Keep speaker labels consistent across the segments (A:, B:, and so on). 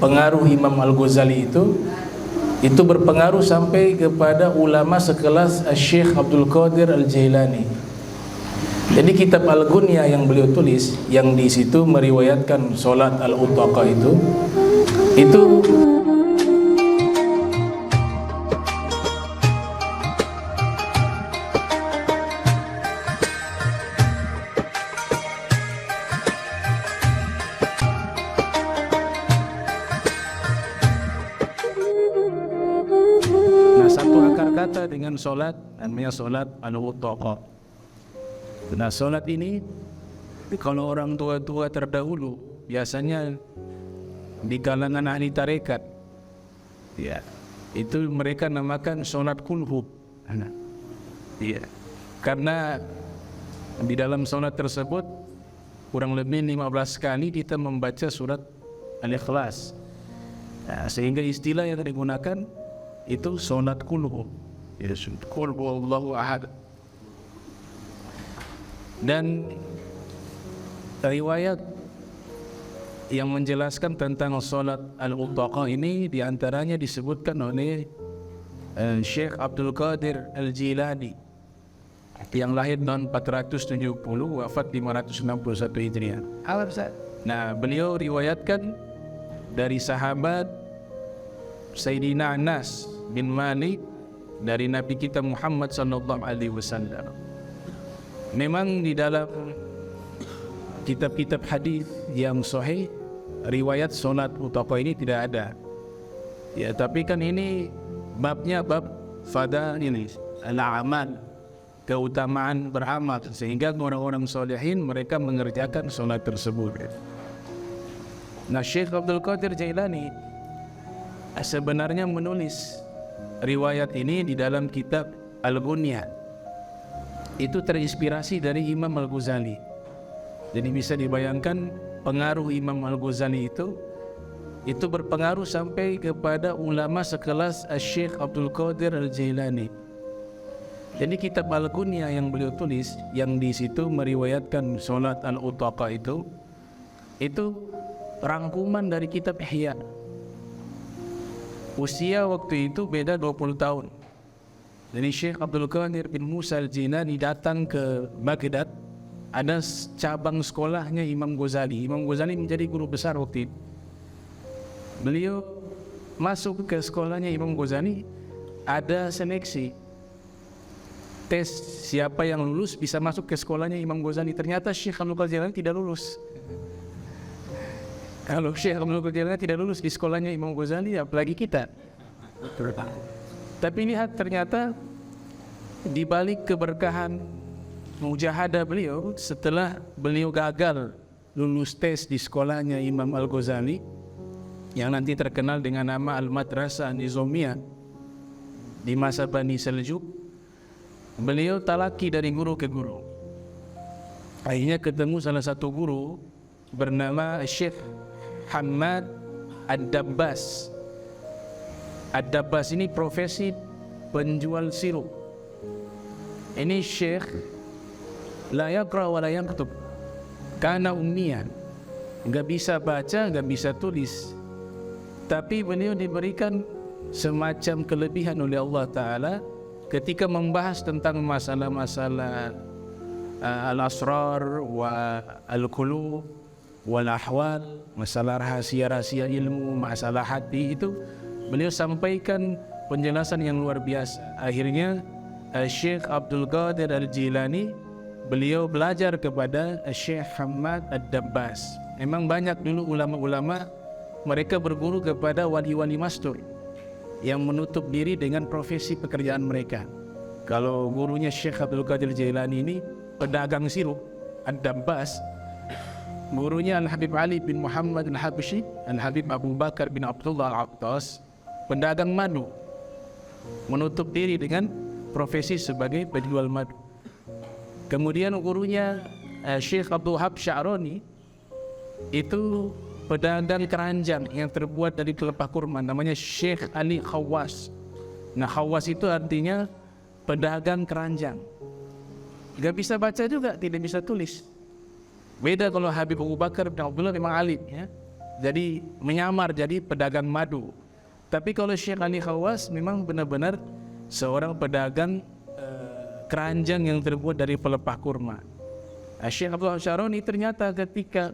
A: pengaruh Imam Al-Ghazali itu berpengaruh sampai kepada ulama sekelas Syekh Abdul Qadir Al-Jailani. Jadi kitab Al-Ghunyah yang beliau tulis, yang di situ meriwayatkan solat al-utaqa itu satu akar kata dengan solat, namanya solat al-utaqa. Nah, solat ini kalau orang tua-tua terdahulu biasanya di kalangan ahli tarekat, ya, itu mereka namakan solat kulhub. Ya, karena di dalam solat tersebut kurang lebih 15 kali kita membaca surat Al-Ikhlas. Nah, sehingga istilah yang digunakan itu solat kulhub. Ya, qul huwallahu ahad. Dan riwayat yang menjelaskan tentang solat al-utaqa ini diantaranya disebutkan oleh Syekh Abdul Qadir Al-Jilani yang lahir tahun 470, wafat 561 Hijriah. Nah, beliau riwayatkan dari sahabat Sayyidina Anas bin Malik dari Nabi kita Muhammad sallallahu alaihi wasallam. Memang di dalam kitab-kitab hadis yang sahih riwayat solat utaqa ini tidak ada. Ya, tapi kan ini babnya bab fadail al-amal, keutamaan beramal, sehingga orang-orang solehin mereka mengerjakan solat tersebut. Nah, Syekh Abdul Qadir Jailani sebenarnya menulis riwayat ini di dalam kitab Al-Ghunyah. Itu terinspirasi dari Imam Al-Ghazali. Jadi bisa dibayangkan pengaruh Imam Al-Ghazali itu berpengaruh sampai kepada ulama sekelas Syekh Abdul Qadir Al-Jailani. Jadi kitab Al-Ghunyah yang beliau tulis, yang di situ meriwayatkan solat al-utaqa itu rangkuman dari kitab Ihya. Usia waktu itu beda 20 tahun. Jadi Syekh Abdul Qadir bin Musa Al-Jilani datang ke Baghdad, ada cabang sekolahnya Imam Ghazali. Imam Ghazali menjadi guru besar waktu itu. Beliau masuk ke sekolahnya Imam Ghazali, ada seleksi tes siapa yang lulus bisa masuk ke sekolahnya Imam Ghazali. Ternyata Syekh Abdul Qadir Jailani tidak lulus. Kalau Syekh Abdul Qadir Jailani tidak lulus di sekolahnya Imam Ghazali, apalagi kita. Tapi lihat, ternyata di balik keberkahan mujahadah beliau, setelah beliau gagal lulus tes di sekolahnya Imam Al-Ghazali yang nanti terkenal dengan nama Al-Madrasah Nizamiyah di masa Bani Seljuk, beliau talaki dari guru ke guru. Akhirnya ketemu salah satu guru bernama Syekh Hamad Ad-Dabbas. Ad-Dabbas ini profesi penjual sirup. Ini Syekh la yaqra wa la yaktub, karena ummiyan, enggak bisa baca, enggak bisa tulis. Tapi beliau diberikan semacam kelebihan oleh Allah Ta'ala ketika membahas tentang masalah-masalah al-asrar wa al-qulub wal ahwal, masalah rahasia-rahasia ilmu, masalah hati, itu beliau sampaikan penjelasan yang luar biasa. Akhirnya Syekh Abdul Qadir Al-Jilani beliau belajar kepada Syekh Hamad Ad-Dabbas. Memang banyak dulu ulama-ulama mereka berguru kepada wali-wali mastur yang menutup diri dengan profesi pekerjaan mereka. Kalau gurunya Syekh Abdul Qadir Jailani ini pedagang sirup, Ad-Dabbas. Gurunya Al-Habib Ali bin Muhammad Al-Habsyi, Al-Habib Abu Bakar bin Abdullah Al-Aqtas, pedagang madu, menutup diri dengan profesi sebagai penjual madu. Kemudian gurunya Syekh Abdul Wahab Sya'rani itu pedagang keranjang yang terbuat dari pelepah kurma, namanya Syekh Ali Khawas. Nah, Khawas itu artinya pedagang keranjang. Gak bisa baca juga, tidak bisa tulis. Beda kalau Habib Abu Bakar bin Abdullah memang alim, ya. jadi menyamar jadi pedagang madu. Tapi kalau Syekh Ali Khawas memang benar-benar seorang pedagang keranjang yang terbuat dari pelepah kurma. Syekh Abdul Syaroni ternyata ketika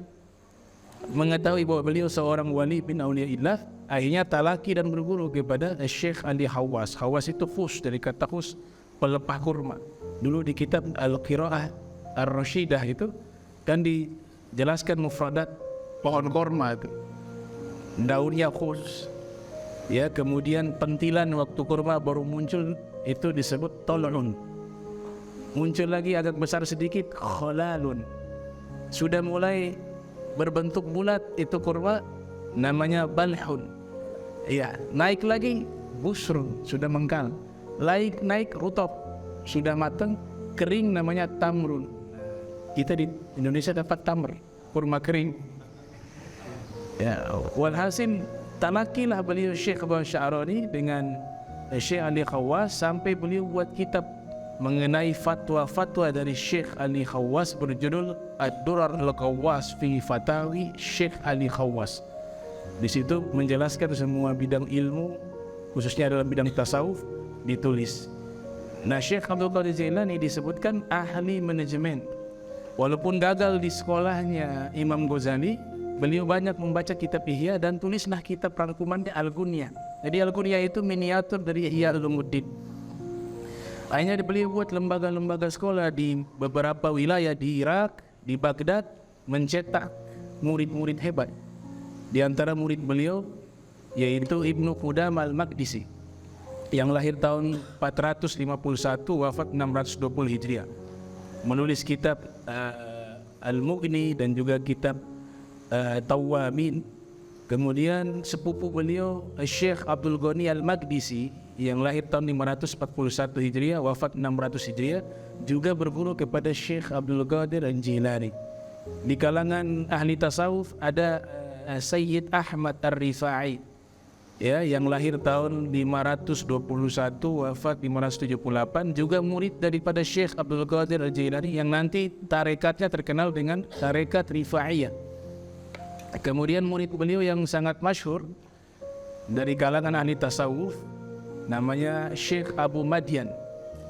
A: mengetahui bahwa beliau seorang wali bin auliyaillah, akhirnya talaki dan berguru kepada Syekh Ali Khawas. Khawas itu fus, dari kata fus, pelepah kurma. Dulu di kitab Al-Qiraah Ar-Rashidah itu kan dijelaskan mufradat pohon kurma itu. Daunnya khus. Ya, kemudian pentilan waktu kurma baru muncul itu disebut tol'un. Muncul lagi agak besar sedikit, kholalun. Sudah mulai berbentuk bulat itu kurma, namanya balhun. Ya, naik lagi busrun, sudah mengkal. Naik rutab, sudah matang, kering, namanya tamrun. Kita di Indonesia dapat tamr, kurma kering. Ya, walhasil talakilah beliau Syekh Abdul Syaroni dengan Syekh Ali Khawas sampai beliau buat kitab mengenai fatwa-fatwa dari Syekh Ali Khawas berjudul Ad-Durar Al-Khawas fi Fatawi Syekh Ali Khawas. Di situ menjelaskan semua bidang ilmu, khususnya dalam bidang tasawuf, ditulis. Nah, Syekh Abdul Qadir Jailani disebutkan ahli manajemen. Walaupun gagal di sekolahnya Imam Ghazali, beliau banyak membaca kitab Ihya dan tulislah kitab rangkumannya Al-Ghunyah. Jadi Al-Ghunyah itu miniatur dari Ihya Ulumuddin. Akhirnya beliau buat lembaga-lembaga sekolah di beberapa wilayah di Irak, di Baghdad, mencetak murid-murid hebat. Di antara murid beliau yaitu Ibnu Qudamah Al-Maqdisi yang lahir tahun 451, wafat 620 Hijriah. Menulis kitab Al-Mughni dan juga kitab Tawamin. Kemudian sepupu beliau Syekh Abdul Ghani Al-Maqdisi yang lahir tahun 541 Hijriah, wafat 600 Hijriah, juga berguru kepada Syekh Abdul Qadir Al-Jilani. Di kalangan ahli tasawuf ada Sayyid Ahmad Ar-Rifai, ya, yang lahir tahun 521, wafat 578, juga murid daripada Syekh Abdul Qadir Al-Jilani yang nanti tarekatnya terkenal dengan tarekat Rifaiyah. Kemudian murid beliau yang sangat masyhur dari kalangan ahli tasawuf namanya Syekh Abu Madyan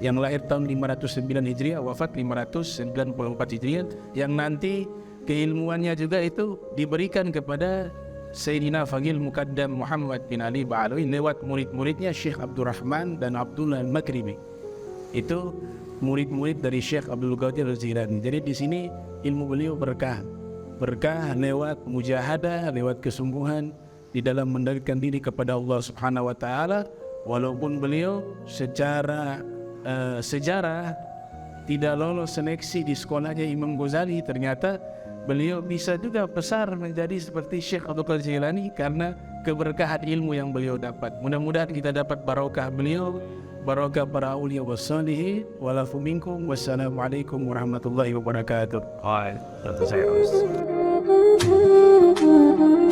A: yang lahir tahun 509 Hijriah, wafat 594 Hijriah, yang nanti keilmuannya juga itu diberikan kepada Sayyidina Faqih Muqaddam Muhammad bin Ali Ba'alawi lewat murid-muridnya Syekh Abdurrahman dan Abdullah Al-Maghribi. Itu murid-murid dari Syekh Abdul Qadir Al-Jilani. Jadi di sini ilmu beliau berkah lewat mujahadah, lewat kesungguhan di dalam mendekatkan diri kepada Allah Subhanahu wa taala. Walaupun beliau secara sejarah tidak lolos seleksi di sekolahnya Imam Ghazali, ternyata beliau bisa juga besar menjadi seperti Syekh Abdul Qadir Jailani karena keberkahan ilmu yang beliau dapat. Mudah-mudahan kita dapat barokah beliau, barokah para aulia wassalihin. Walafu minkum, wassalamualaikum warahmatullahi wabarakatuh.
B: Waalaikumsalam.